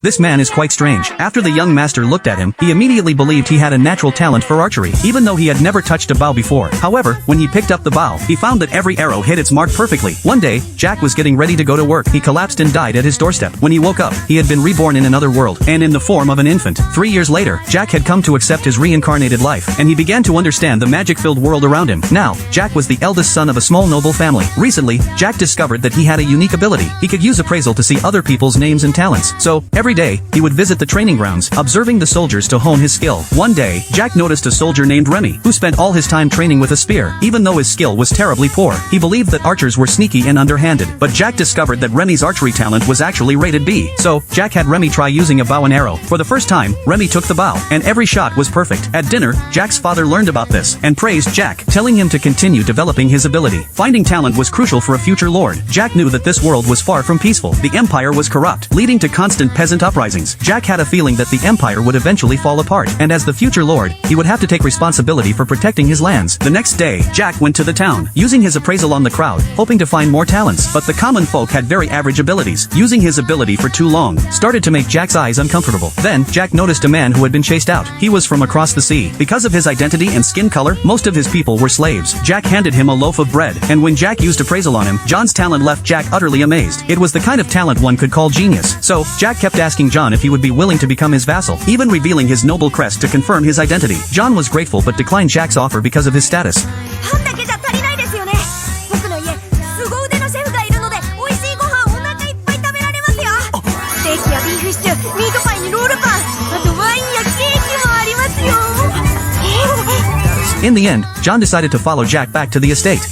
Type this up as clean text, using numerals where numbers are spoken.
This man is quite strange. After the young master looked at him, he immediately believed he had a natural talent for archery, even though he had never touched a bow before. However, when he picked up the bow, he found that every arrow hit its mark perfectly. One day, Jack was getting ready to go to work. He collapsed and died at his doorstep. When he woke up, he had been reborn in another world, and in the form of an infant. 3 years later, Jack had come to accept his reincarnated life, and he began to understand the magic-filled world around him. Now, Jack was the eldest son of a small noble family. Recently, Jack discovered that he had a unique ability. He could use appraisal to see other people's names and talents. So, every day, he would visit the training grounds, observing the soldiers to hone his skill. One day, Jack noticed a soldier named Remy, who spent all his time training with a spear. Even though his skill was terribly poor, he believed that archers were sneaky and underhanded. But Jack discovered that Remy's archery talent was actually rated B. So, Jack had Remy try using a bow and arrow. For the first time, Remy took the bow, and every shot was perfect. At dinner, Jack's father learned about this, and praised Jack, telling him to continue developing his ability. Finding talent was crucial for a future lord. Jack knew that this world was far from peaceful. The empire was corrupt, leading to constant peasant uprisings. Jack had a feeling that the empire would eventually fall apart, and as the future lord, he would have to take responsibility for protecting his lands. The next day, Jack went to the town, using his appraisal on the crowd, hoping to find more talents. But the common folk had very average abilities. Using his ability for too long started to make Jack's eyes uncomfortable. Then, Jack noticed a man who had been chased out. He was from across the sea. Because of his identity and skin color, most of his people were slaves. Jack handed him a loaf of bread, and when Jack used appraisal on him, John's talent left Jack utterly amazed. It was the kind of talent one could call genius. So, Jack kept asking John if he would be willing to become his vassal, even revealing his noble crest to confirm his identity. John was grateful but declined Jack's offer because of his status. In the end, John decided to follow Jack back to the estate.